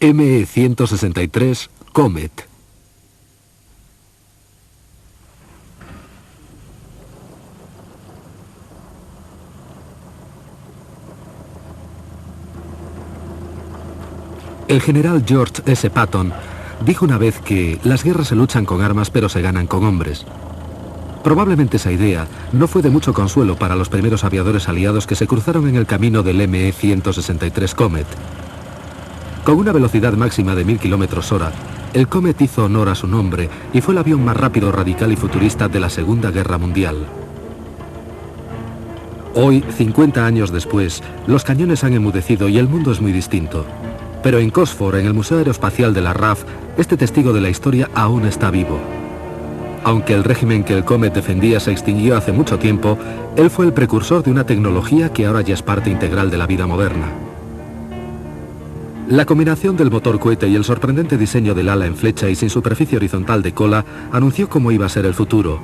ME-163 Comet. El general George S. Patton dijo una vez que las guerras se luchan con armas pero se ganan con hombres. Probablemente esa idea no fue de mucho consuelo para los primeros aviadores aliados que se cruzaron en el camino del ME-163 Comet. Con una velocidad máxima de 1000 km/h, el Comet hizo honor a su nombre y fue el avión más rápido, radical y futurista de la Segunda Guerra Mundial. Hoy, 50 años después, los cañones han enmudecido y el mundo es muy distinto. Pero en Cosford, en el Museo Aeroespacial de la RAF, este testigo de la historia aún está vivo. Aunque el régimen que el Comet defendía se extinguió hace mucho tiempo, él fue el precursor de una tecnología que ahora ya es parte integral de la vida moderna. La combinación del motor cohete y el sorprendente diseño del ala en flecha y sin superficie horizontal de cola anunció cómo iba a ser el futuro.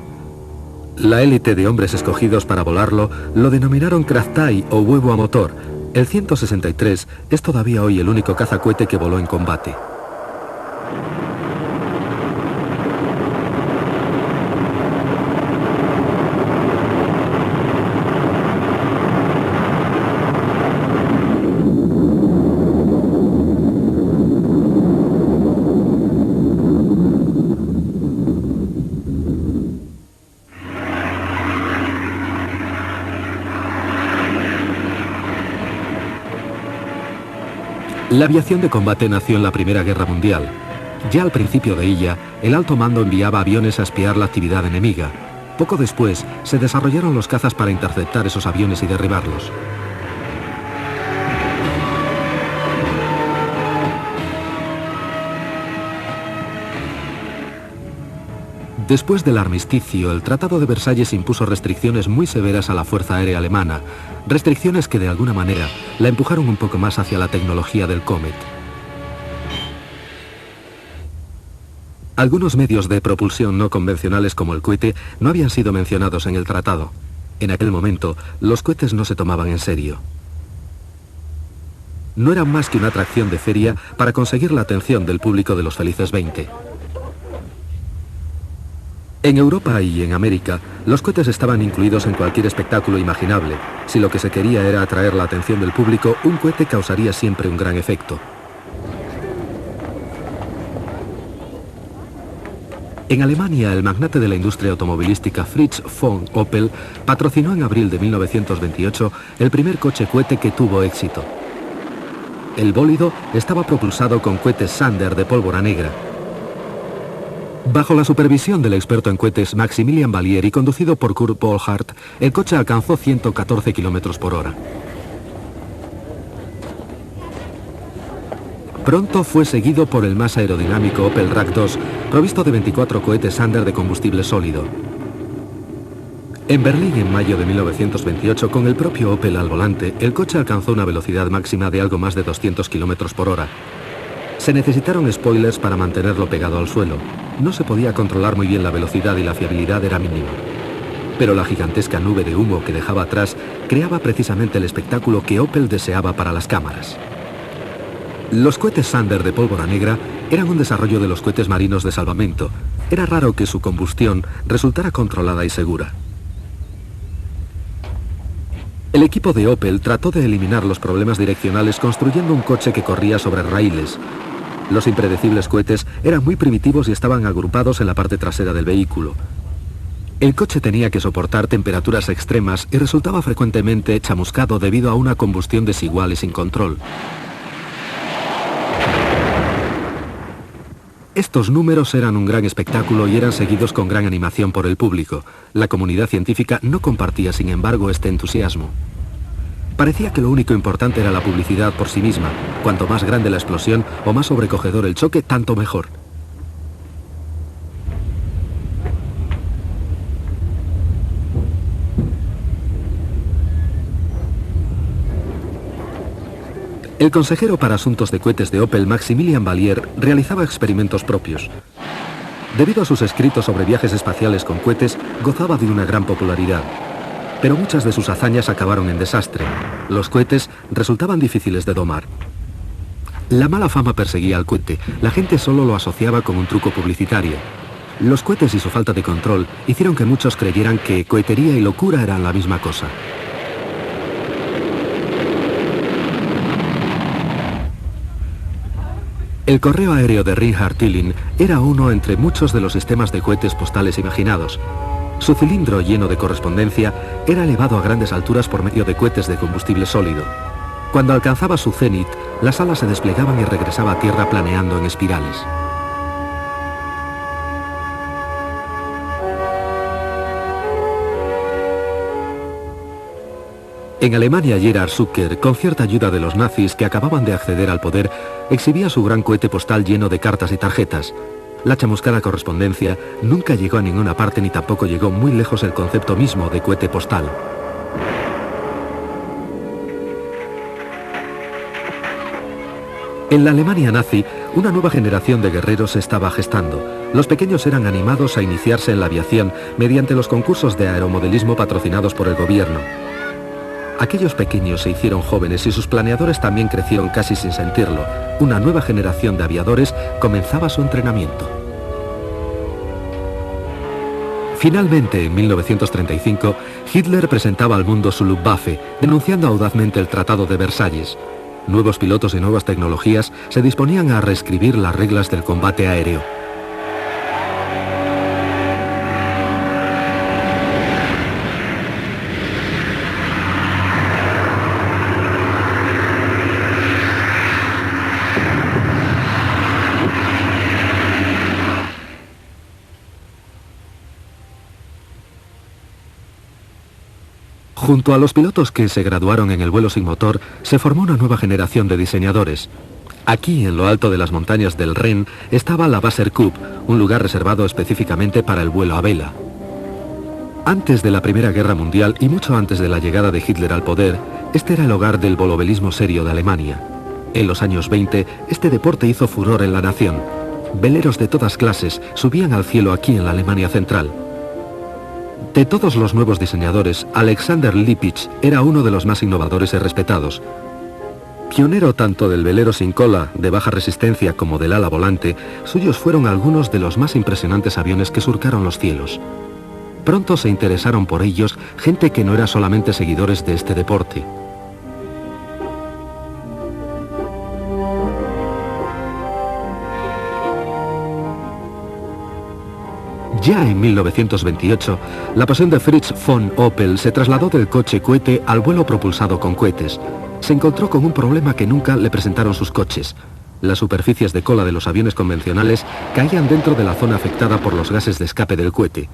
La élite de hombres escogidos para volarlo lo denominaron Kraftai o huevo a motor. El 163 es todavía hoy el único cazacohete que voló en combate. La aviación de combate nació en la Primera Guerra Mundial. Ya al principio de ella, el alto mando enviaba aviones a espiar la actividad enemiga. Poco después, se desarrollaron los cazas para interceptar esos aviones y derribarlos. Después del armisticio, el Tratado de Versalles impuso restricciones muy severas a la Fuerza Aérea Alemana, restricciones que de alguna manera la empujaron un poco más hacia la tecnología del Comet. Algunos medios de propulsión no convencionales como el cohete no habían sido mencionados en el tratado. En aquel momento, los cohetes no se tomaban en serio. No eran más que una atracción de feria para conseguir la atención del público de los felices 20. En Europa y en América, los cohetes estaban incluidos en cualquier espectáculo imaginable. Si lo que se quería era atraer la atención del público, un cohete causaría siempre un gran efecto. En Alemania, el magnate de la industria automovilística Fritz von Opel patrocinó en abril de 1928 el primer coche cohete que tuvo éxito. El bólido estaba propulsado con cohetes Sander de pólvora negra. Bajo la supervisión del experto en cohetes Maximilian Valier y conducido por Kurt Bohlhardt, el coche alcanzó 114 km/h. Pronto fue seguido por el más aerodinámico Opel Rack II, provisto de 24 cohetes Sander de combustible sólido. En Berlín, en mayo de 1928, con el propio Opel al volante, el coche alcanzó una velocidad máxima de algo más de 200 km/h. Se necesitaron spoilers para mantenerlo pegado al suelo. No se podía controlar muy bien la velocidad y la fiabilidad era mínima. Pero la gigantesca nube de humo que dejaba atrás creaba precisamente el espectáculo que Opel deseaba para las cámaras. Los cohetes Sander de pólvora negra eran un desarrollo de los cohetes marinos de salvamento. Era raro que su combustión resultara controlada y segura. El equipo de Opel trató de eliminar los problemas direccionales construyendo un coche que corría sobre raíles. Los impredecibles cohetes eran muy primitivos y estaban agrupados en la parte trasera del vehículo. El coche tenía que soportar temperaturas extremas y resultaba frecuentemente chamuscado debido a una combustión desigual y sin control. Estos números eran un gran espectáculo y eran seguidos con gran animación por el público. La comunidad científica no compartía, sin embargo, este entusiasmo. Parecía que lo único importante era la publicidad por sí misma. Cuanto más grande la explosión o más sobrecogedor el choque, tanto mejor. El consejero para asuntos de cohetes de Opel, Maximilian Valier, realizaba experimentos propios. Debido a sus escritos sobre viajes espaciales con cohetes, gozaba de una gran popularidad. Pero muchas de sus hazañas acabaron en desastre. Los cohetes resultaban difíciles de domar. La mala fama perseguía al cohete. La gente solo lo asociaba con un truco publicitario. Los cohetes y su falta de control hicieron que muchos creyeran que cohetería y locura eran la misma cosa. El correo aéreo de Reinhard-Tilling era uno entre muchos de los sistemas de cohetes postales imaginados. Su cilindro lleno de correspondencia era elevado a grandes alturas por medio de cohetes de combustible sólido. Cuando alcanzaba su cenit, las alas se desplegaban y regresaba a tierra planeando en espirales. En Alemania, Gerhard Zucker, con cierta ayuda de los nazis que acababan de acceder al poder, exhibía su gran cohete postal lleno de cartas y tarjetas. La chamuscada correspondencia nunca llegó a ninguna parte ni tampoco llegó muy lejos el concepto mismo de cohete postal. En la Alemania nazi, una nueva generación de guerreros se estaba gestando. Los pequeños eran animados a iniciarse en la aviación mediante los concursos de aeromodelismo patrocinados por el gobierno. Aquellos pequeños se hicieron jóvenes y sus planeadores también crecieron casi sin sentirlo. Una nueva generación de aviadores comenzaba su entrenamiento. Finalmente, en 1935, Hitler presentaba al mundo su Luftwaffe, denunciando audazmente el Tratado de Versalles. Nuevos pilotos y nuevas tecnologías se disponían a reescribir las reglas del combate aéreo. Junto a los pilotos que se graduaron en el vuelo sin motor, se formó una nueva generación de diseñadores. Aquí, en lo alto de las montañas del Ren, estaba la Wasserkuppe, un lugar reservado específicamente para el vuelo a vela. Antes de la Primera Guerra Mundial y mucho antes de la llegada de Hitler al poder, este era el hogar del bolovelismo serio de Alemania. En los años 20, este deporte hizo furor en la nación. Veleros de todas clases subían al cielo aquí en la Alemania central. De todos los nuevos diseñadores, Alexander Lippisch era uno de los más innovadores y respetados. Pionero tanto del velero sin cola, de baja resistencia, como del ala volante, suyos fueron algunos de los más impresionantes aviones que surcaron los cielos. Pronto se interesaron por ellos gente que no era solamente seguidores de este deporte. Ya en 1928, la pasión de Fritz von Opel se trasladó del coche cohete al vuelo propulsado con cohetes. Se encontró con un problema que nunca le presentaron sus coches. Las superficies de cola de los aviones convencionales caían dentro de la zona afectada por los gases de escape del cohete.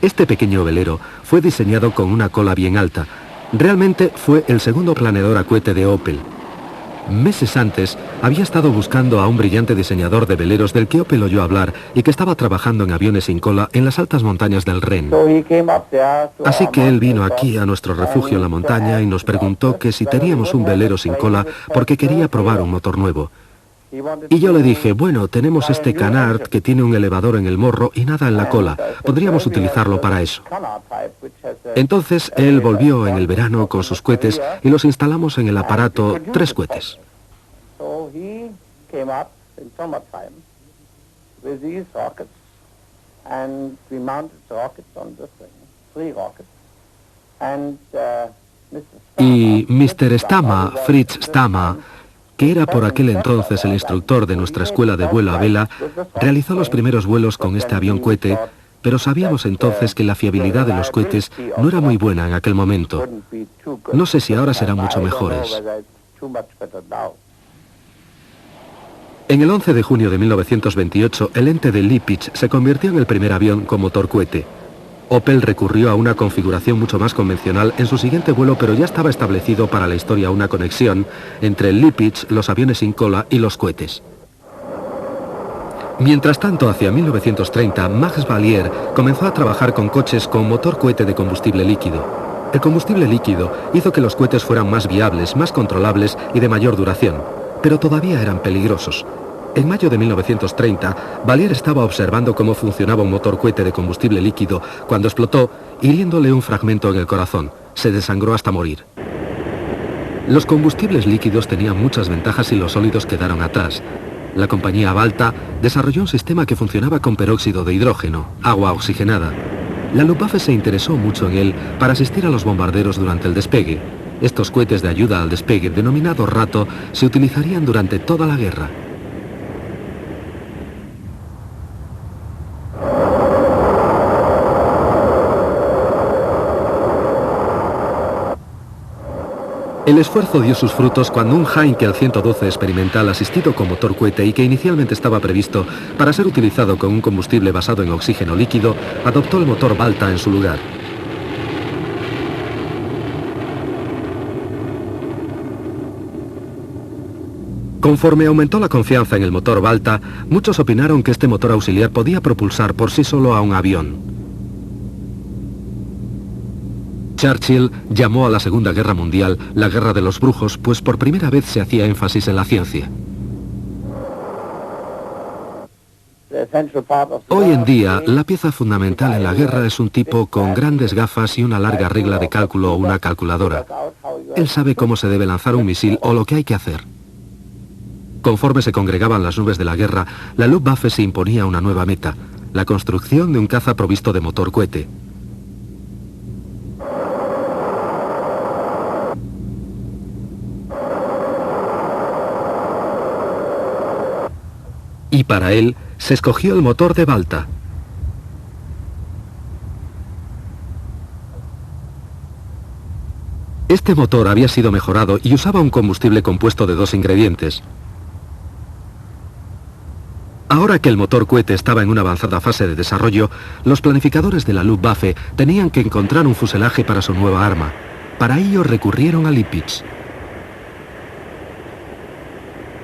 Este pequeño velero fue diseñado con una cola bien alta. Realmente fue el segundo planeador a cohete de Opel. Meses antes, había estado buscando a un brillante diseñador de veleros del que Opel oyó hablar y que estaba trabajando en aviones sin cola en las altas montañas del Ren. Así que él vino aquí a nuestro refugio en la montaña y nos preguntó que si teníamos un velero sin cola porque quería probar un motor nuevo. Y yo le dije, bueno, tenemos este Canard que tiene un elevador en el morro y nada en la cola. Podríamos utilizarlo para eso. Entonces él volvió en el verano con sus cohetes y los instalamos en el aparato 3 cohetes. Y Mr. Stama, Fritz Stama, que era por aquel entonces el instructor de nuestra escuela de vuelo a vela, realizó los primeros vuelos con este avión cohete, pero sabíamos entonces que la fiabilidad de los cohetes no era muy buena en aquel momento. No sé si ahora serán mucho mejores. En el 11 de junio de 1928, el ente de Lippisch se convirtió en el primer avión con motor cohete. Opel recurrió a una configuración mucho más convencional en su siguiente vuelo, pero ya estaba establecido para la historia una conexión entre el Lippisch, los aviones sin cola y los cohetes. Mientras tanto, hacia 1930, Max Valier comenzó a trabajar con coches con motor cohete de combustible líquido. El combustible líquido hizo que los cohetes fueran más viables, más controlables y de mayor duración, pero todavía eran peligrosos. En mayo de 1930, Valier estaba observando cómo funcionaba un motor cohete de combustible líquido cuando explotó, hiriéndole un fragmento en el corazón. Se desangró hasta morir. Los combustibles líquidos tenían muchas ventajas y los sólidos quedaron atrás. La compañía Balta desarrolló un sistema que funcionaba con peróxido de hidrógeno, agua oxigenada. La Luftwaffe se interesó mucho en él para asistir a los bombarderos durante el despegue. Estos cohetes de ayuda al despegue, denominados Rato, se utilizarían durante toda la guerra. El esfuerzo dio sus frutos cuando un Heinkel 112 experimental asistido con motor cohete y que inicialmente estaba previsto para ser utilizado con un combustible basado en oxígeno líquido, adoptó el motor Balta en su lugar. Conforme aumentó la confianza en el motor Balta, muchos opinaron que este motor auxiliar podía propulsar por sí solo a un avión. Churchill llamó a la Segunda Guerra Mundial la Guerra de los Brujos, pues por primera vez se hacía énfasis en la ciencia. Hoy en día, la pieza fundamental en la guerra es un tipo con grandes gafas y una larga regla de cálculo o una calculadora. Él sabe cómo se debe lanzar un misil o lo que hay que hacer. Conforme se congregaban las nubes de la guerra, la Luftwaffe se imponía una nueva meta, la construcción de un caza provisto de motor cohete. Y para él se escogió el motor de Balta. Este motor había sido mejorado y usaba un combustible compuesto de dos ingredientes. Ahora que el motor cohete estaba en una avanzada fase de desarrollo, los planificadores de la Luftwaffe tenían que encontrar un fuselaje para su nueva arma. Para ello recurrieron a Lippisch.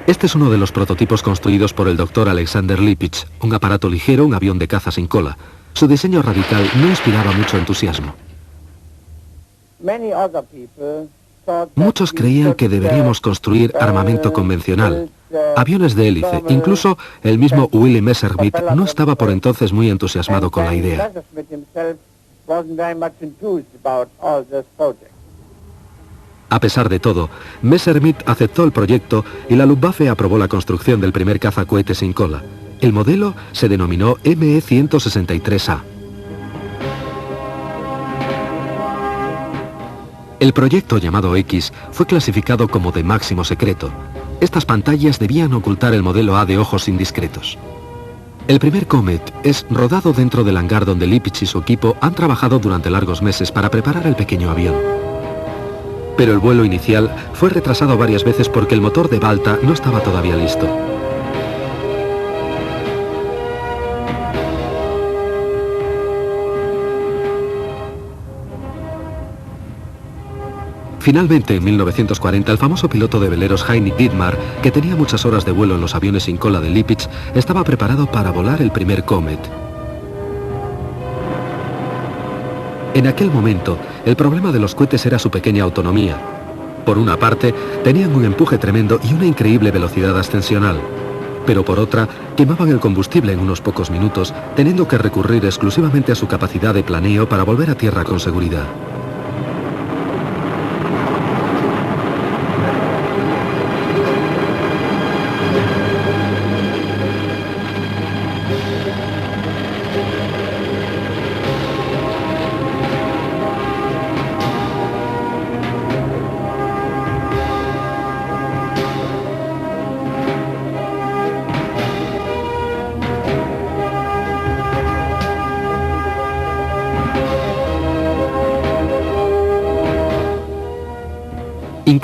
Este es uno de los prototipos construidos por el Dr. Alexander Lippisch, un aparato ligero, un avión de caza sin cola. Su diseño radical no inspiraba mucho entusiasmo. Muchos creían que deberíamos construir armamento convencional, aviones de hélice. Incluso el mismo Willy Messerschmitt no estaba por entonces muy entusiasmado con la idea. A pesar de todo, Messerschmitt aceptó el proyecto y la Luftwaffe aprobó la construcción del primer cazacohete sin cola. El modelo se denominó ME-163A. El proyecto, llamado X, fue clasificado como de máximo secreto. Estas pantallas debían ocultar el modelo A de ojos indiscretos. El primer Comet es rodado dentro del hangar donde Lippisch y su equipo han trabajado durante largos meses para preparar el pequeño avión. Pero el vuelo inicial fue retrasado varias veces porque el motor de Balta no estaba todavía listo. Finalmente, en 1940, el famoso piloto de veleros Heinrich Dittmar, que tenía muchas horas de vuelo en los aviones sin cola de Lippisch, estaba preparado para volar el primer Comet. En aquel momento, el problema de los cohetes era su pequeña autonomía. Por una parte, tenían un empuje tremendo y una increíble velocidad ascensional. Pero por otra, quemaban el combustible en unos pocos minutos, teniendo que recurrir exclusivamente a su capacidad de planeo para volver a tierra con seguridad.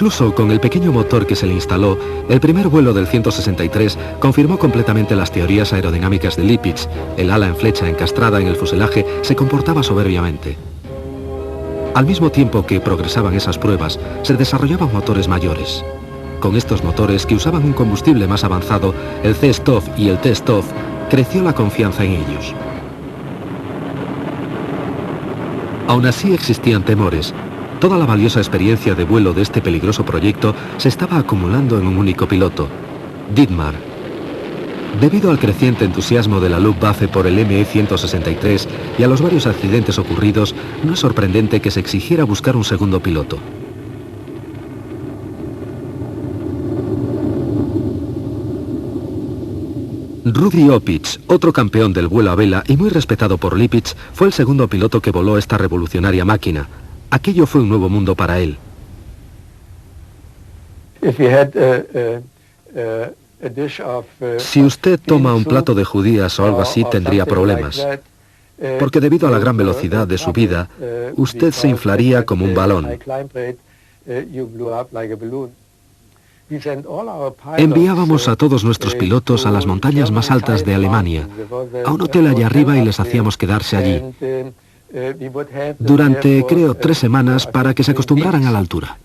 Incluso con el pequeño motor que se le instaló, el primer vuelo del 163 confirmó completamente las teorías aerodinámicas de Lippisch. El ala en flecha encastrada en el fuselaje se comportaba soberbiamente. Al mismo tiempo que progresaban esas pruebas, se desarrollaban motores mayores. Con estos motores, que usaban un combustible más avanzado, el C-Stoff y el T-Stoff, creció la confianza en ellos. Aún así existían temores. Toda la valiosa experiencia de vuelo de este peligroso proyecto se estaba acumulando en un único piloto, Dittmar. Debido al creciente entusiasmo de la Luftwaffe por el ME-163 y a los varios accidentes ocurridos, no es sorprendente que se exigiera buscar un segundo piloto. Rudi Opitz, otro campeón del vuelo a vela y muy respetado por Lipitz, fue el segundo piloto que voló esta revolucionaria máquina. Aquello fue un nuevo mundo para él. Si usted toma un plato de judías o algo así, tendría problemas, porque debido a la gran velocidad de su vida, usted se inflaría como un balón. Enviábamos a todos nuestros pilotos a las montañas más altas de Alemania, a un hotel allá arriba, y les hacíamos quedarse allí durante, creo, 3 semanas para que se acostumbraran a la altura.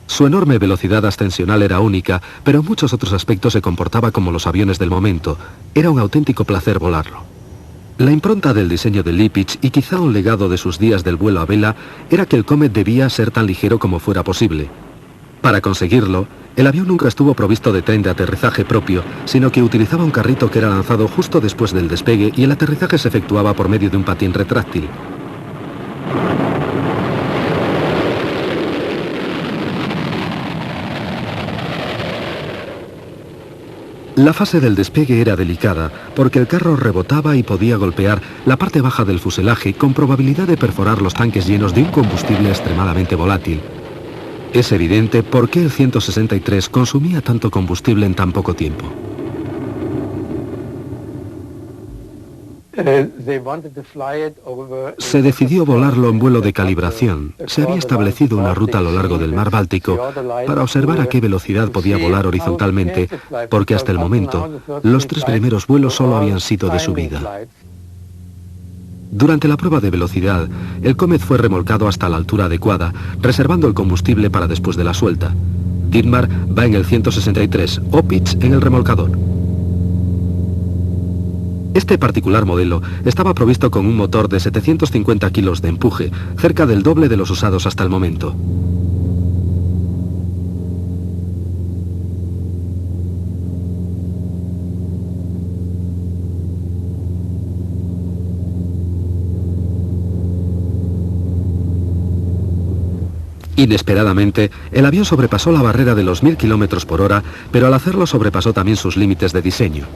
Su enorme velocidad ascensional era única, pero en muchos otros aspectos se comportaba como los aviones del momento. Era un auténtico placer volarlo. La impronta del diseño de Lipitz, y quizá un legado de sus días del vuelo a vela, era que el Comet debía ser tan ligero como fuera posible. Para conseguirlo, el avión nunca estuvo provisto de tren de aterrizaje propio, sino que utilizaba un carrito que era lanzado justo después del despegue, y el aterrizaje se efectuaba por medio de un patín retráctil. La fase del despegue era delicada, porque el carro rebotaba y podía golpear la parte baja del fuselaje con probabilidad de perforar los tanques llenos de un combustible extremadamente volátil. Es evidente por qué el 163 consumía tanto combustible en tan poco tiempo. Se decidió volarlo en vuelo de calibración. Se había establecido una ruta a lo largo del mar Báltico para observar a qué velocidad podía volar horizontalmente, porque hasta el momento los 3 primeros vuelos solo habían sido de subida. Durante la prueba de velocidad, el Comet fue remolcado hasta la altura adecuada, reservando el combustible para después de la suelta. Dietmar va en el 163, Opitz en el remolcador. Este particular modelo estaba provisto con un motor de 750 kilos de empuje, cerca del doble de los usados hasta el momento. Inesperadamente, el avión sobrepasó la barrera de los 1000 kilómetros por hora, pero al hacerlo sobrepasó también sus límites de diseño.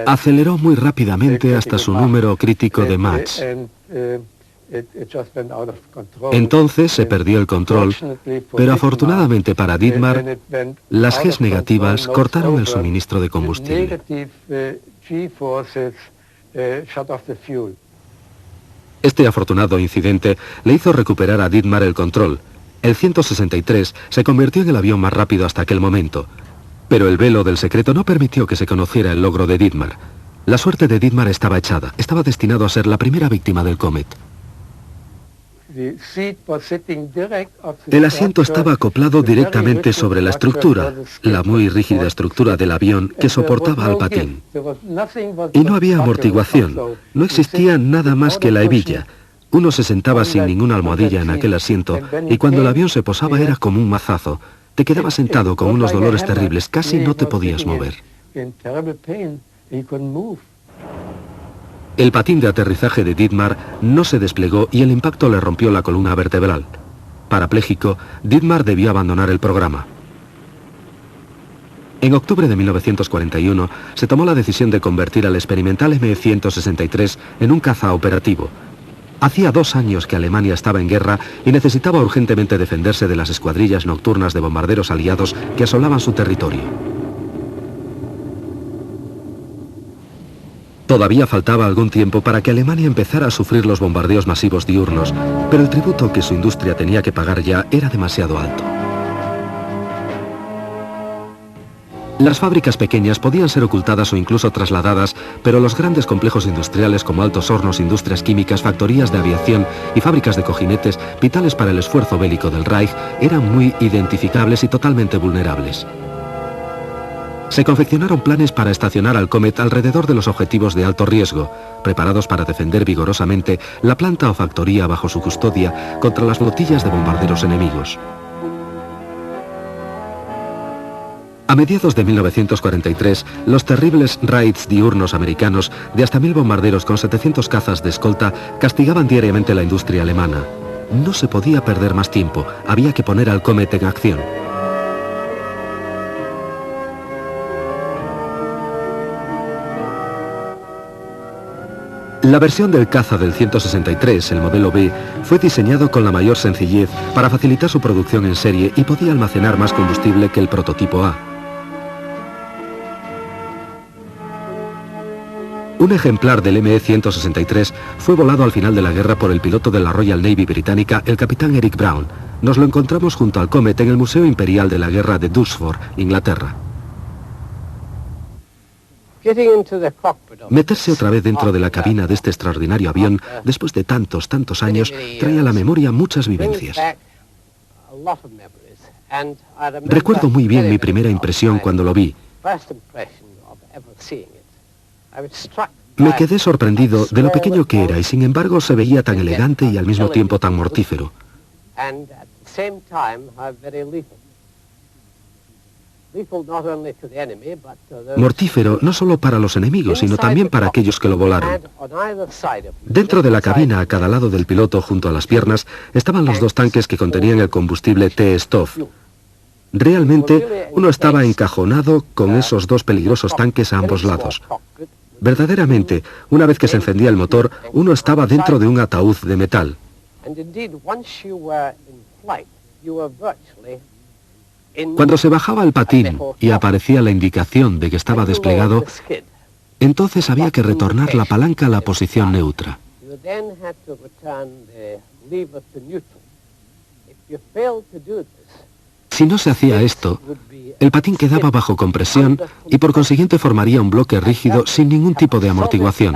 Aceleró muy rápidamente hasta su número crítico de Mach. Entonces se perdió el control, pero afortunadamente para Dietmar, las Gs negativas cortaron el suministro de combustible. Este afortunado incidente le hizo recuperar a Dietmar el control. El 163 se convirtió en el avión más rápido hasta aquel momento. Pero el velo del secreto no permitió que se conociera el logro de Dietmar. La suerte de Dietmar estaba echada. Estaba destinado a ser la primera víctima del Comet. El asiento estaba acoplado directamente sobre la estructura, la muy rígida estructura del avión que soportaba al patín. Y no había amortiguación. No existía nada más que la hebilla. Uno se sentaba sin ninguna almohadilla en aquel asiento, y cuando el avión se posaba era como un mazazo. Te quedabas sentado con unos dolores terribles, casi no te podías mover. El patín de aterrizaje de Dietmar no se desplegó y el impacto le rompió la columna vertebral. Parapléjico, Dietmar debió abandonar el programa. En octubre de 1941 se tomó la decisión de convertir al experimental M-163 en un caza operativo. Hacía 2 años que Alemania estaba en guerra y necesitaba urgentemente defenderse de las escuadrillas nocturnas de bombarderos aliados que asolaban su territorio. Todavía faltaba algún tiempo para que Alemania empezara a sufrir los bombardeos masivos diurnos, pero el tributo que su industria tenía que pagar ya era demasiado alto. Las fábricas pequeñas podían ser ocultadas o incluso trasladadas, pero los grandes complejos industriales como altos hornos, industrias químicas, factorías de aviación y fábricas de cojinetes, vitales para el esfuerzo bélico del Reich, eran muy identificables y totalmente vulnerables. Se confeccionaron planes para estacionar al Comet alrededor de los objetivos de alto riesgo, preparados para defender vigorosamente la planta o factoría bajo su custodia contra las flotillas de bombarderos enemigos. A mediados de 1943, los terribles raids diurnos americanos de hasta 1000 bombarderos con 700 cazas de escolta castigaban diariamente la industria alemana. No se podía perder más tiempo, había que poner al Comet en acción. La versión del caza del 163, el modelo B, fue diseñado con la mayor sencillez para facilitar su producción en serie y podía almacenar más combustible que el prototipo A. Un ejemplar del ME-163 fue volado al final de la guerra por el piloto de la Royal Navy británica, el capitán Eric Brown. Nos lo encontramos junto al Comet en el Museo Imperial de la Guerra de Duxford, Inglaterra. Meterse otra vez dentro de la cabina de este extraordinario avión, después de tantos años, trae a la memoria muchas vivencias. Recuerdo muy bien mi primera impresión cuando lo vi. Me quedé sorprendido de lo pequeño que era y sin embargo se veía tan elegante y al mismo tiempo tan mortífero. Mortífero no solo para los enemigos, sino también para aquellos que lo volaron. Dentro de la cabina, a cada lado del piloto, junto a las piernas, estaban los dos tanques que contenían el combustible T-Stoff. Realmente, uno estaba encajonado con esos dos peligrosos tanques a ambos lados. Verdaderamente, una vez que se encendía el motor, uno estaba dentro de un ataúd de metal. Cuando se bajaba el patín y aparecía la indicación de que estaba desplegado, entonces había que retornar la palanca a la posición neutra. Si no se hacía esto, el patín quedaba bajo compresión y por consiguiente formaría un bloque rígido sin ningún tipo de amortiguación.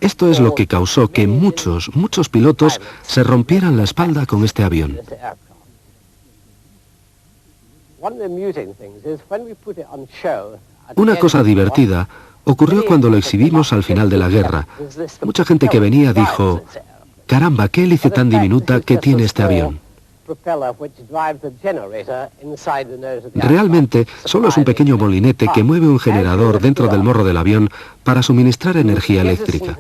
Esto es lo que causó que muchos pilotos se rompieran la espalda con este avión. Una cosa divertida ocurrió cuando lo exhibimos al final de la guerra. Mucha gente que venía dijo: «Caramba, qué hélice tan diminuta que tiene este avión». Realmente, solo es un pequeño molinete que mueve un generador dentro del morro del avión para suministrar energía eléctrica.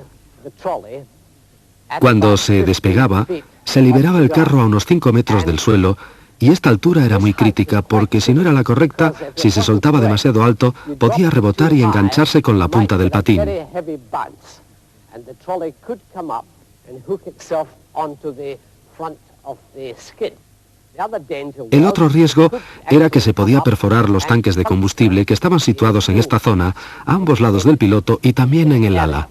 Cuando se despegaba, se liberaba el carro a unos 5 metros del suelo y esta altura era muy crítica porque si no era la correcta, si se soltaba demasiado alto, podía rebotar y engancharse con la punta del patín. El otro riesgo era que se podía perforar los tanques de combustible que estaban situados en esta zona, a ambos lados del piloto y también en el ala.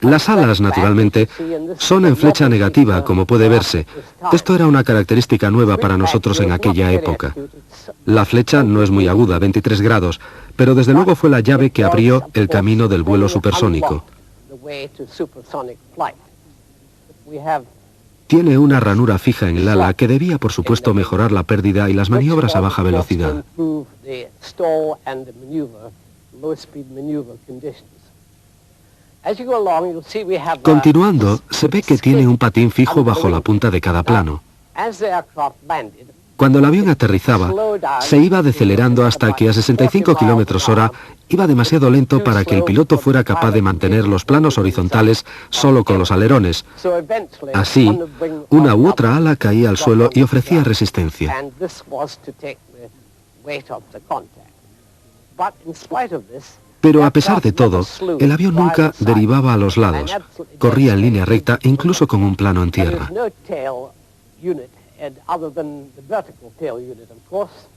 Las alas, naturalmente, son en flecha negativa, como puede verse. Esto era una característica nueva para nosotros en aquella época. La flecha no es muy aguda, 23 grados, pero desde luego fue la llave que abrió el camino del vuelo supersónico. Tiene una ranura fija en el ala que debía, por supuesto, mejorar la pérdida y las maniobras a baja velocidad. Continuando, se ve que tiene un patín fijo bajo la punta de cada plano. Cuando el avión aterrizaba, se iba decelerando hasta que a 65 km/h iba demasiado lento para que el piloto fuera capaz de mantener los planos horizontales solo con los alerones. Así, una u otra ala caía al suelo y ofrecía resistencia. Pero a pesar de todo, el avión nunca derivaba a los lados. Corría en línea recta, incluso con un plano en tierra.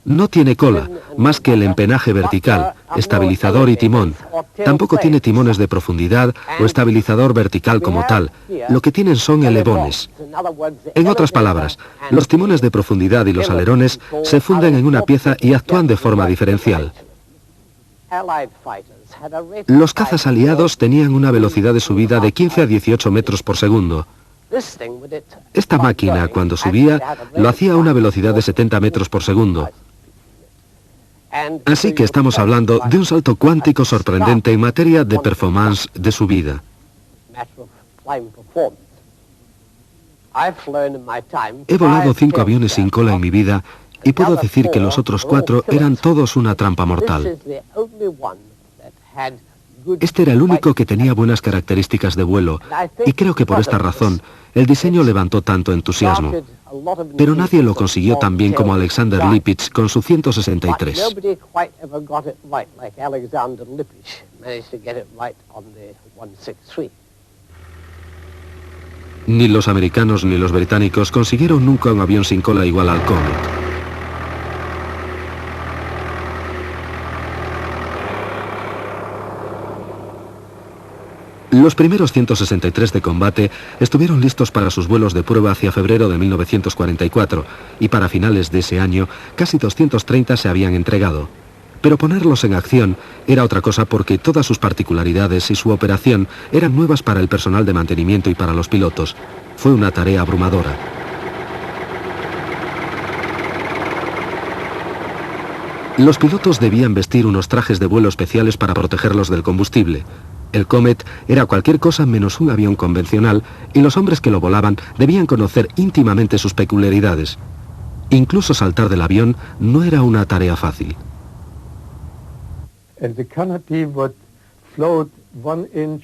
No tiene cola, más que el empenaje vertical, estabilizador y timón. Tampoco tiene timones de profundidad o estabilizador vertical como tal. Lo que tienen son elevones. En otras palabras, los timones de profundidad y los alerones se funden en una pieza y actúan de forma diferencial. Los cazas aliados tenían una velocidad de subida de 15 a 18 metros por segundo. Esta máquina, cuando subía, lo hacía a una velocidad de 70 metros por segundo. Así que estamos hablando de un salto cuántico sorprendente en materia de performance de subida. He volado 5 aviones sin cola en mi vida y puedo decir que los otros 4 eran todos una trampa mortal. Este era el único que tenía buenas características de vuelo y creo que por esta razón el diseño levantó tanto entusiasmo. Pero nadie lo consiguió tan bien como Alexander Lippisch con su 163. Ni los americanos ni los británicos consiguieron nunca un avión sin cola igual al Comet. Los primeros 163 de combate estuvieron listos para sus vuelos de prueba hacia febrero de 1944 y para finales de ese año casi 230 se habían entregado. Pero ponerlos en acción era otra cosa porque todas sus particularidades y su operación eran nuevas para el personal de mantenimiento y para los pilotos. Fue una tarea abrumadora. Los pilotos debían vestir unos trajes de vuelo especiales para protegerlos del combustible. El Comet era cualquier cosa menos un avión convencional y los hombres que lo volaban debían conocer íntimamente sus peculiaridades. Incluso saltar del avión no era una tarea fácil.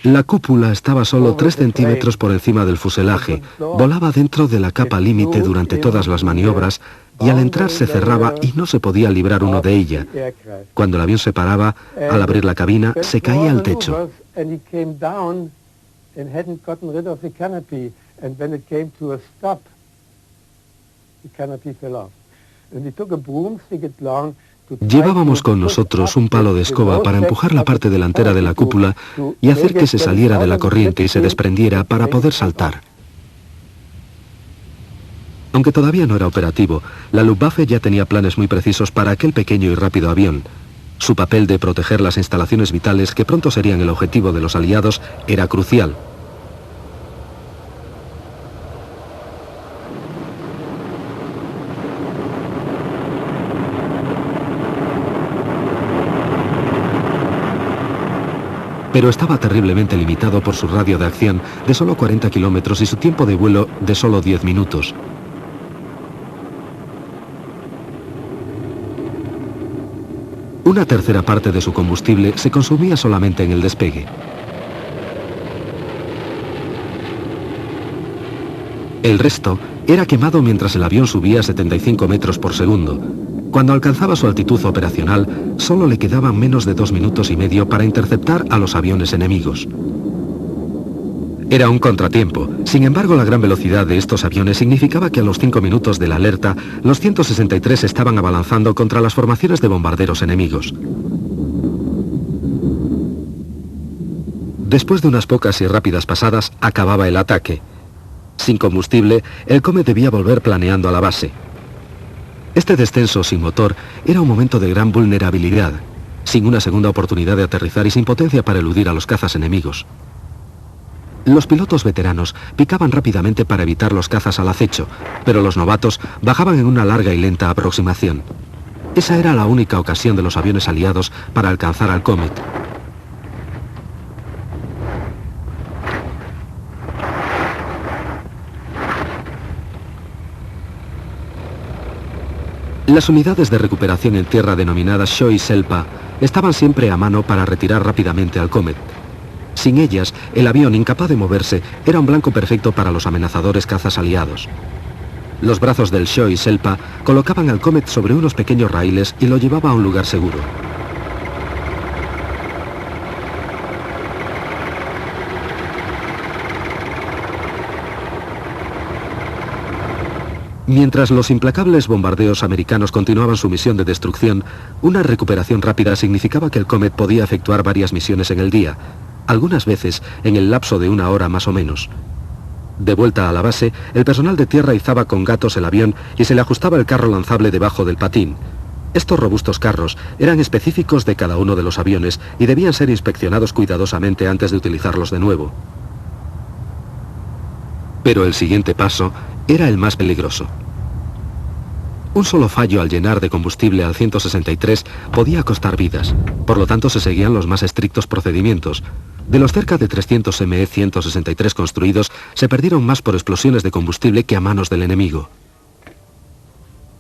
La cúpula estaba solo 3 centímetros por encima del fuselaje, volaba dentro de la capa límite durante todas las maniobras y al entrar se cerraba y no se podía librar uno de ella. Cuando el avión se paraba, al abrir la cabina, se caía al techo. Llevábamos con nosotros un palo de escoba para empujar la parte delantera de la cúpula y hacer que se saliera de la corriente y se desprendiera para poder saltar. Aunque todavía no era operativo, la Luftwaffe ya tenía planes muy precisos para aquel pequeño y rápido avión. Su papel de proteger las instalaciones vitales, que pronto serían el objetivo de los aliados, era crucial. Pero estaba terriblemente limitado por su radio de acción de solo 40 kilómetros y su tiempo de vuelo de solo 10 minutos. Una tercera parte de su combustible se consumía solamente en el despegue. El resto era quemado mientras el avión subía a 75 metros por segundo. Cuando alcanzaba su altitud operacional, solo le quedaban menos de 2 minutos y medio para interceptar a los aviones enemigos. Era un contratiempo. Sin embargo, la gran velocidad de estos aviones significaba que a los 5 minutos de la alerta, los 163 estaban abalanzando contra las formaciones de bombarderos enemigos. Después de unas pocas y rápidas pasadas, acababa el ataque. Sin combustible, el Comet debía volver planeando a la base. Este descenso sin motor era un momento de gran vulnerabilidad, sin una segunda oportunidad de aterrizar y sin potencia para eludir a los cazas enemigos. Los pilotos veteranos picaban rápidamente para evitar los cazas al acecho, pero los novatos bajaban en una larga y lenta aproximación. Esa era la única ocasión de los aviones aliados para alcanzar al Comet. Las unidades de recuperación en tierra denominadas Shoi y Selpa estaban siempre a mano para retirar rápidamente al Comet. Sin ellas, el avión, incapaz de moverse, era un blanco perfecto para los amenazadores cazas aliados. Los brazos del Shoi y Selpa colocaban al Comet sobre unos pequeños raíles y lo llevaba a un lugar seguro. Mientras los implacables bombardeos americanos continuaban su misión de destrucción, una recuperación rápida significaba que el Comet podía efectuar varias misiones en el día, algunas veces en el lapso de 1 hora más o menos. De vuelta a la base, el personal de tierra izaba con gatos el avión y se le ajustaba el carro lanzable debajo del patín. Estos robustos carros eran específicos de cada uno de los aviones y debían ser inspeccionados cuidadosamente antes de utilizarlos de nuevo. Pero el siguiente paso era el más peligroso. Un solo fallo al llenar de combustible al 163 podía costar vidas, por lo tanto se seguían los más estrictos procedimientos. De los cerca de 300 ME-163 construidos, se perdieron más por explosiones de combustible que a manos del enemigo.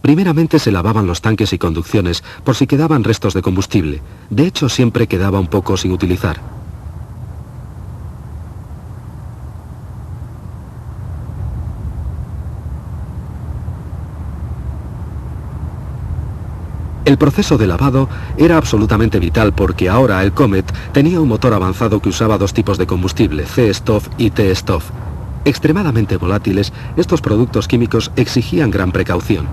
Primeramente se lavaban los tanques y conducciones por si quedaban restos de combustible. De hecho, siempre quedaba un poco sin utilizar. El proceso de lavado era absolutamente vital porque ahora el Comet tenía un motor avanzado que usaba dos tipos de combustible, C-Stoff y T-Stoff. Extremadamente volátiles, estos productos químicos exigían gran precaución.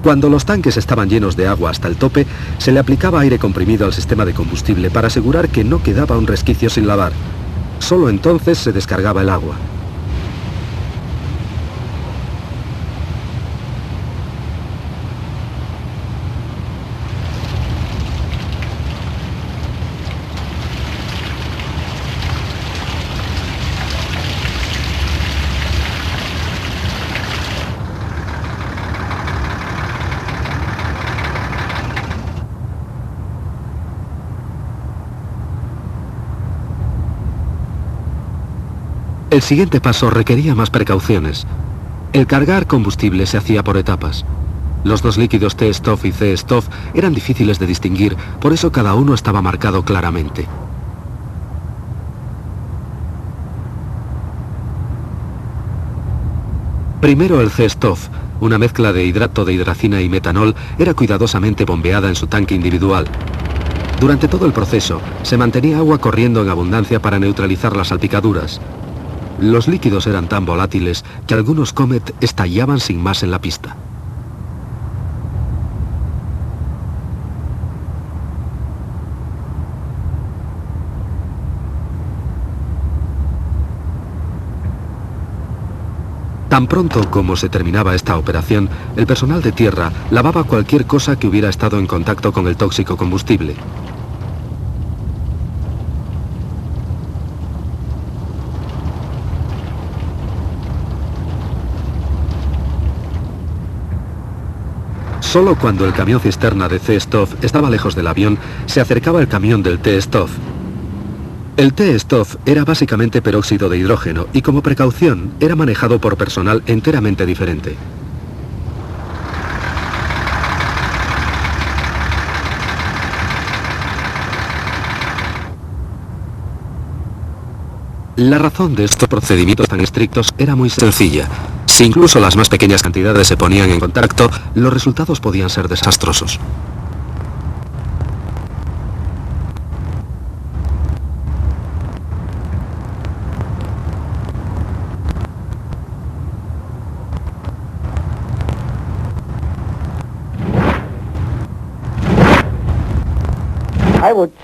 Cuando los tanques estaban llenos de agua hasta el tope, se le aplicaba aire comprimido al sistema de combustible para asegurar que no quedaba un resquicio sin lavar. Solo entonces se descargaba el agua. El siguiente paso requería más precauciones. El cargar combustible se hacía por etapas. Los dos líquidos T-Stoff y C-Stoff eran difíciles de distinguir, por eso cada uno estaba marcado claramente. Primero el C-Stoff, una mezcla de hidrato de hidracina y metanol, era cuidadosamente bombeada en su tanque individual. Durante todo el proceso, se mantenía agua corriendo en abundancia para neutralizar las salpicaduras. Los líquidos eran tan volátiles que algunos Comet estallaban sin más en la pista. Tan pronto como se terminaba esta operación, el personal de tierra lavaba cualquier cosa que hubiera estado en contacto con el tóxico combustible. Solo cuando el camión cisterna de C-Stoff estaba lejos del avión, se acercaba el camión del T-Stoff. El T-Stoff era básicamente peróxido de hidrógeno y como precaución era manejado por personal enteramente diferente. La razón de estos procedimientos tan estrictos era muy sencilla. Si incluso las más pequeñas cantidades se ponían en contacto, los resultados podían ser desastrosos.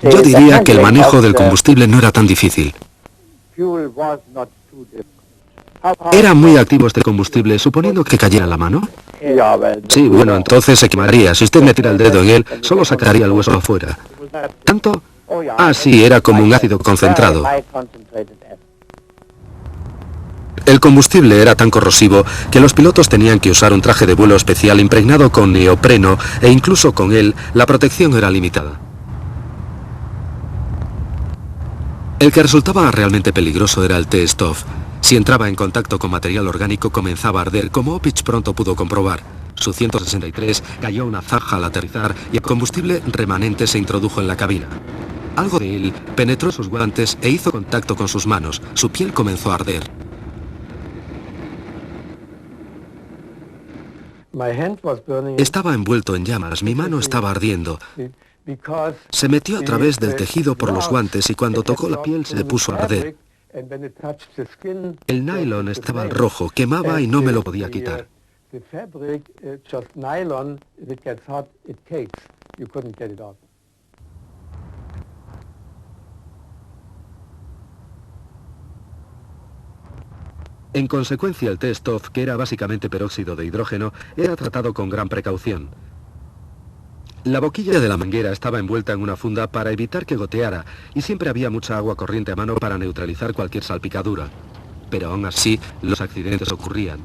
Yo diría que el manejo del combustible no era tan difícil. ¿Era muy activo este combustible, suponiendo que cayera en la mano? Sí, bueno, entonces se quemaría. Si usted me tira el dedo en él, solo sacaría el hueso afuera. ¿Tanto? Ah, sí, era como un ácido concentrado. El combustible era tan corrosivo que los pilotos tenían que usar un traje de vuelo especial impregnado con neopreno e incluso con él la protección era limitada. El que resultaba realmente peligroso era el T-Stoff. Si entraba en contacto con material orgánico comenzaba a arder, como Opitch pronto pudo comprobar. Su 163 cayó una zanja al aterrizar y el combustible remanente se introdujo en la cabina. Algo de él penetró en sus guantes e hizo contacto con sus manos. Su piel comenzó a arder. Estaba envuelto en llamas, mi mano estaba ardiendo. Se metió a través del tejido por los guantes y cuando tocó la piel se puso a arder. El nylon estaba al rojo, quemaba y no me lo podía quitar. En consecuencia, el T-Stoff, que era básicamente peróxido de hidrógeno, era tratado con gran precaución. La boquilla de la manguera estaba envuelta en una funda para evitar que goteara y siempre había mucha agua corriente a mano para neutralizar cualquier salpicadura. Pero aún así, los accidentes ocurrían.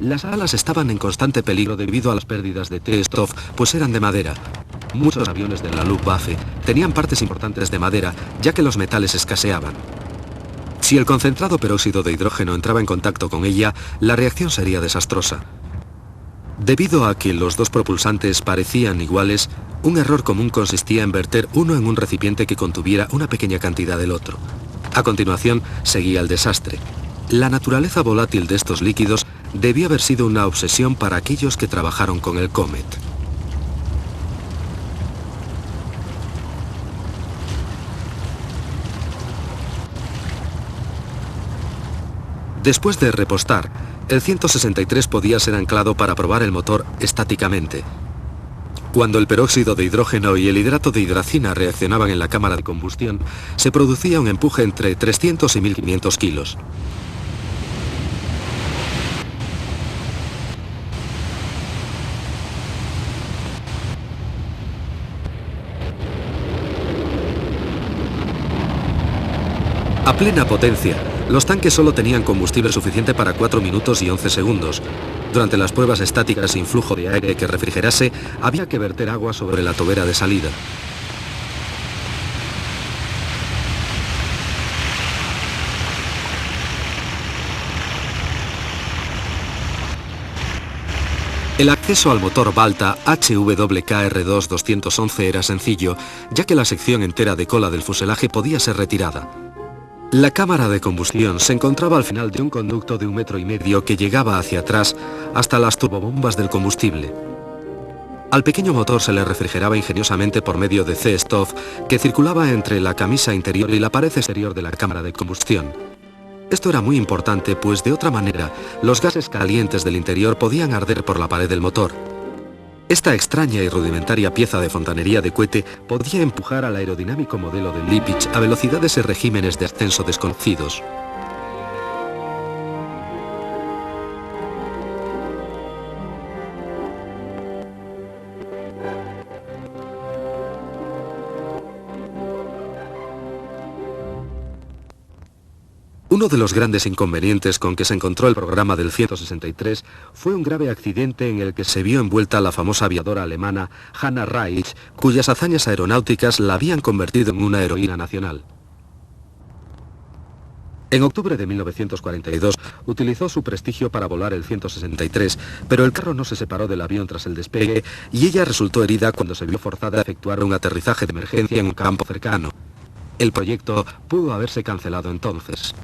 Las alas estaban en constante peligro debido a las pérdidas de T-Stoff, pues eran de madera. muchos aviones de la Luftwaffe tenían partes importantes de madera, ya que los metales escaseaban. Si el concentrado peróxido de hidrógeno entraba en contacto con ella, la reacción sería desastrosa. Debido a que los dos propulsantes parecían iguales, un error común consistía en verter uno en un recipiente que contuviera una pequeña cantidad del otro. A continuación, seguía el desastre. La naturaleza volátil de estos líquidos debía haber sido una obsesión para aquellos que trabajaron con el Comet. Después de repostar, el 163 podía ser anclado para probar el motor estáticamente. Cuando el peróxido de hidrógeno y el hidrato de hidracina reaccionaban en la cámara de combustión, se producía un empuje entre 300 y 1500 kilos. A plena potencia, los tanques solo tenían combustible suficiente para 4 minutos y 11 segundos. Durante las pruebas estáticas sin flujo de aire que refrigerase, había que verter agua sobre la tobera de salida. El acceso al motor Balta HWKR2-211 era sencillo, ya que la sección entera de cola del fuselaje podía ser retirada. La cámara de combustión se encontraba al final de un conducto de 1,5 metros que llegaba hacia atrás hasta las turbobombas del combustible. Al pequeño motor se le refrigeraba ingeniosamente por medio de C-Stove que circulaba entre la camisa interior y la pared exterior de la cámara de combustión. Esto era muy importante, pues de otra manera, los gases calientes del interior podían arder por la pared del motor. Esta extraña y rudimentaria pieza de fontanería de cohete podía empujar al aerodinámico modelo de Lippisch a velocidades y regímenes de ascenso desconocidos. Uno de los grandes inconvenientes con que se encontró el programa del 163 fue un grave accidente en el que se vio envuelta la famosa aviadora alemana Hannah Reich, cuyas hazañas aeronáuticas la habían convertido en una heroína nacional. En octubre de 1942 utilizó su prestigio para volar el 163, pero el carro no se separó del avión tras el despegue y ella resultó herida cuando se vio forzada a efectuar un aterrizaje de emergencia en un campo cercano. El proyecto pudo haberse cancelado entonces.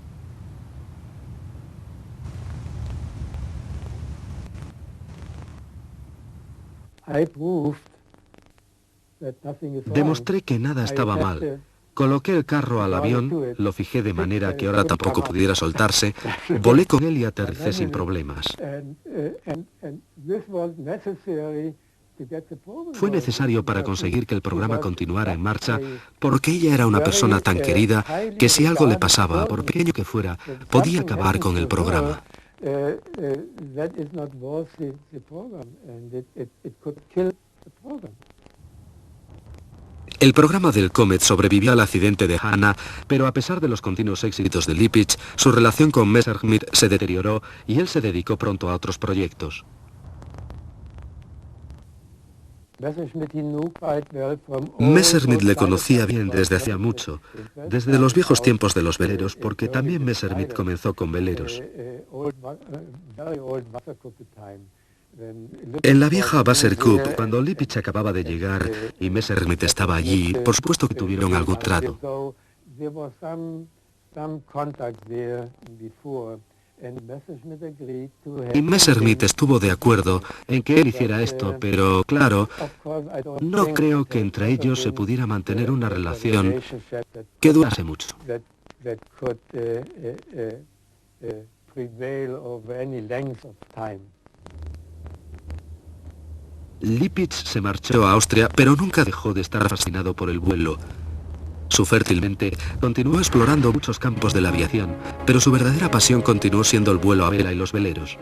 Demostré que nada estaba mal. Coloqué el carro al avión, lo fijé de manera que ahora tampoco pudiera soltarse, volé con él y aterricé sin problemas. Fue necesario para conseguir que el programa continuara en marcha, porque ella era una persona tan querida que si algo le pasaba, por pequeño que fuera, podía acabar con el programa. El programa del Comet sobrevivió al accidente de Hannah, pero a pesar de los continuos éxitos de Lippisch, su relación con Messerschmitt se deterioró y él se dedicó pronto a otros proyectos. Messerschmitt le conocía bien desde hacía mucho, desde los viejos tiempos de los veleros, porque también Messerschmitt comenzó con veleros. En la vieja Wasserkuppe, cuando Lippisch acababa de llegar y Messerschmitt estaba allí, por supuesto que tuvieron algún trato. Y Messerschmitt estuvo de acuerdo en que él hiciera esto, pero claro, no creo que entre ellos se pudiera mantener una relación que durase mucho. Lippisch se marchó a Austria, pero nunca dejó de estar fascinado por el vuelo. Su fértil mente continuó explorando muchos campos de la aviación, pero su verdadera pasión continuó siendo el vuelo a vela y los veleros.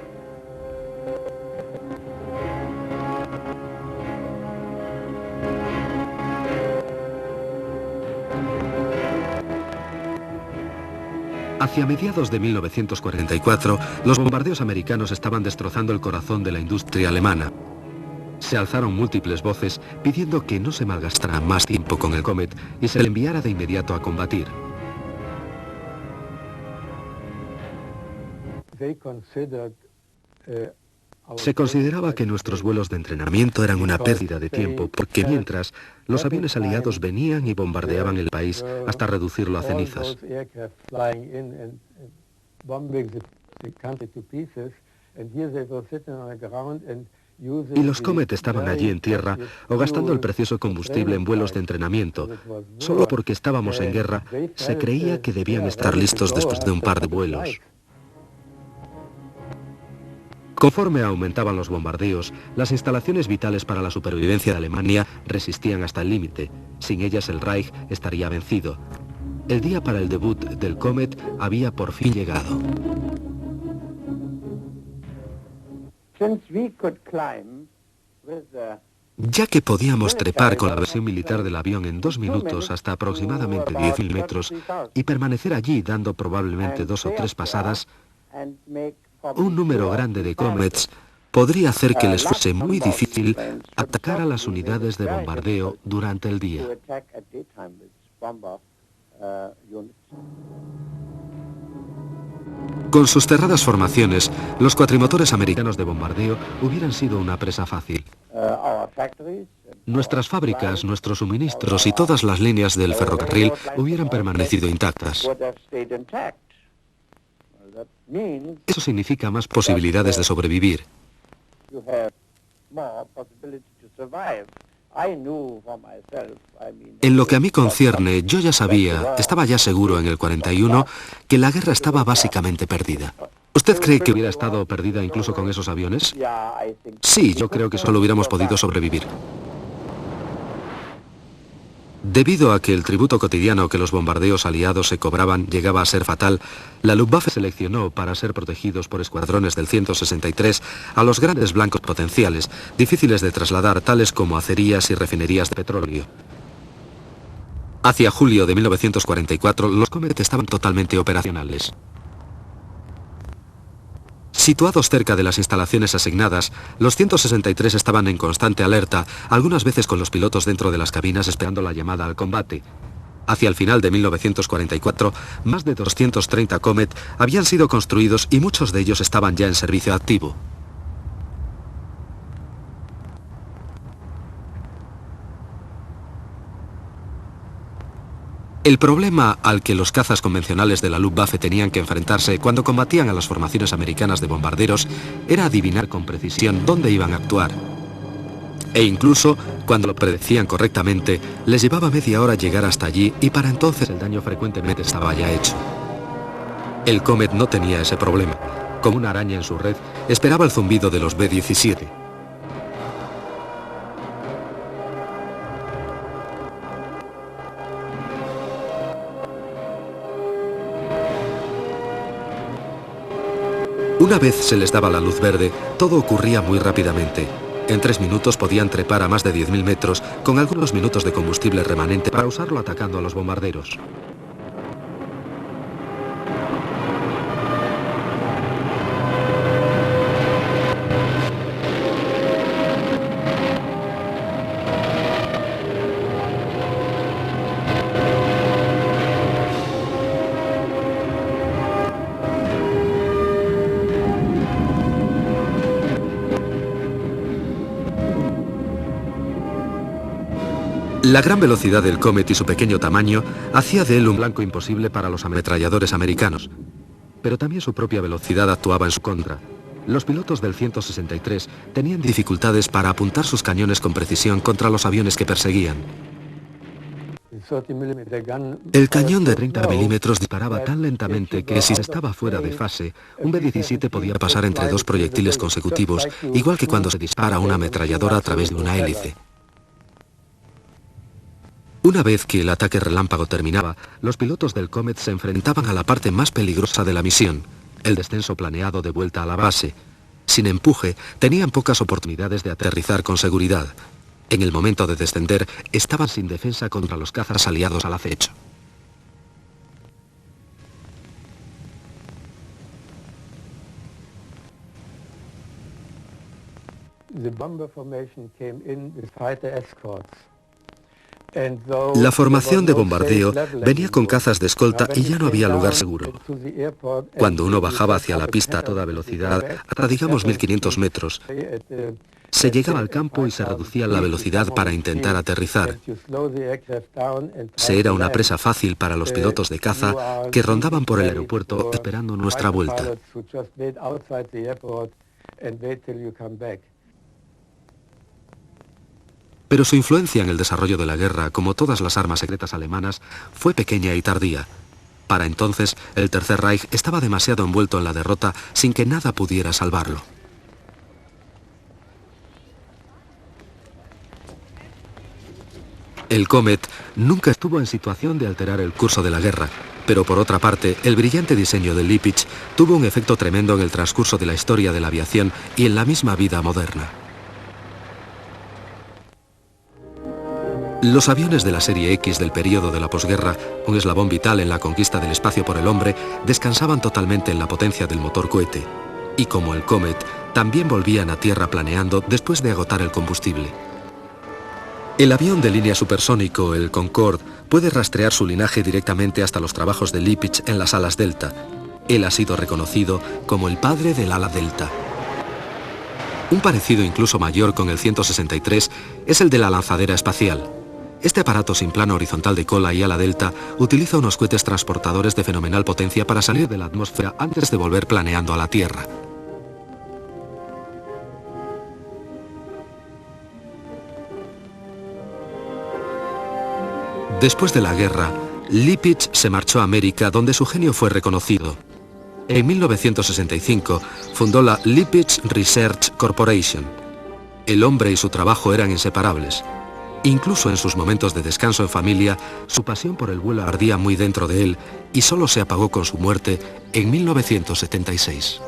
Hacia mediados de 1944, los bombardeos americanos estaban destrozando el corazón de la industria alemana. Se alzaron múltiples voces pidiendo que no se malgastara más tiempo con el Comet y se le enviara de inmediato a combatir. Se consideraba que nuestros vuelos de entrenamiento eran una pérdida de tiempo, porque mientras los aviones aliados venían y bombardeaban el país hasta reducirlo a cenizas. Y los Comet estaban allí en tierra o gastando el precioso combustible en vuelos de entrenamiento. Solo porque estábamos en guerra, se creía que debían estar listos después de un par de vuelos. Conforme aumentaban los bombardeos, las instalaciones vitales para la supervivencia de Alemania resistían hasta el límite. Sin ellas el Reich estaría vencido. El día para el debut del Comet había por fin llegado. Ya que podíamos trepar con la versión militar del avión en 2 minutos hasta aproximadamente 10.000 metros y permanecer allí dando probablemente 2 o 3 pasadas, un número grande de Comets podría hacer que les fuese muy difícil atacar a las unidades de bombardeo durante el día. Con sus cerradas formaciones, los cuatrimotores americanos de bombardeo hubieran sido una presa fácil. Nuestras fábricas, nuestros suministros y todas las líneas del ferrocarril hubieran permanecido intactas. Eso significa más posibilidades de sobrevivir. En lo que a mí concierne, yo ya sabía, estaba ya seguro en el 41, que la guerra estaba básicamente perdida. ¿Usted cree que hubiera estado perdida incluso con esos aviones? Sí, yo creo que solo hubiéramos podido sobrevivir. Debido a que el tributo cotidiano que los bombardeos aliados se cobraban llegaba a ser fatal, la Luftwaffe seleccionó para ser protegidos por escuadrones del 163 a los grandes blancos potenciales, difíciles de trasladar, tales como acerías y refinerías de petróleo. Hacia julio de 1944, los Comet estaban totalmente operacionales. Situados cerca de las instalaciones asignadas, los 163 estaban en constante alerta, algunas veces con los pilotos dentro de las cabinas esperando la llamada al combate. Hacia el final de 1944, más de 230 Comet habían sido construidos y muchos de ellos estaban ya en servicio activo. El problema al que los cazas convencionales de la Luftwaffe tenían que enfrentarse cuando combatían a las formaciones americanas de bombarderos era adivinar con precisión dónde iban a actuar. E incluso, cuando lo predecían correctamente, les llevaba media hora llegar hasta allí y para entonces el daño frecuentemente estaba ya hecho. El Comet no tenía ese problema. Como una araña en su red, esperaba el zumbido de los B-17. Una vez se les daba la luz verde, todo ocurría muy rápidamente. En 3 minutos podían trepar a más de 10.000 metros, con algunos minutos de combustible remanente para usarlo atacando a los bombarderos. La gran velocidad del Comet y su pequeño tamaño hacía de él un blanco imposible para los ametralladores americanos. Pero también su propia velocidad actuaba en su contra. Los pilotos del 163 tenían dificultades para apuntar sus cañones con precisión contra los aviones que perseguían. El cañón de 30 milímetros disparaba tan lentamente que si se estaba fuera de fase, un B-17 podía pasar entre 2 proyectiles consecutivos, igual que cuando se dispara una ametralladora a través de una hélice. Una vez que el ataque relámpago terminaba, los pilotos del Comet se enfrentaban a la parte más peligrosa de la misión, el descenso planeado de vuelta a la base. Sin empuje, tenían pocas oportunidades de aterrizar con seguridad. En el momento de descender, estaban sin defensa contra los cazas aliados al acecho. La formación de bombardeo venía con cazas de escolta y ya no había lugar seguro. Cuando uno bajaba hacia la pista a toda velocidad, hasta digamos 1500 metros, se llegaba al campo y se reducía la velocidad para intentar aterrizar. Se era una presa fácil para los pilotos de caza que rondaban por el aeropuerto esperando nuestra vuelta. Pero su influencia en el desarrollo de la guerra, como todas las armas secretas alemanas, fue pequeña y tardía. Para entonces, el Tercer Reich estaba demasiado envuelto en la derrota sin que nada pudiera salvarlo. El Comet nunca estuvo en situación de alterar el curso de la guerra, pero por otra parte, el brillante diseño de Lippisch tuvo un efecto tremendo en el transcurso de la historia de la aviación y en la misma vida moderna. Los aviones de la serie X del período de la posguerra, un eslabón vital en la conquista del espacio por el hombre, descansaban totalmente en la potencia del motor cohete. Y como el Comet, también volvían a tierra planeando después de agotar el combustible. El avión de línea supersónico, el Concorde, puede rastrear su linaje directamente hasta los trabajos de Lippisch en las alas Delta. Él ha sido reconocido como el padre del ala Delta. Un parecido incluso mayor con el 163 es el de la lanzadera espacial. Este aparato sin plano horizontal de cola y ala delta utiliza unos cohetes transportadores de fenomenal potencia para salir de la atmósfera antes de volver planeando a la Tierra. Después de la guerra, Lippisch se marchó a América, donde su genio fue reconocido. En 1965 fundó la Lippisch Research Corporation. El hombre y su trabajo eran inseparables. Incluso en sus momentos de descanso en familia, su pasión por el vuelo ardía muy dentro de él y solo se apagó con su muerte en 1976.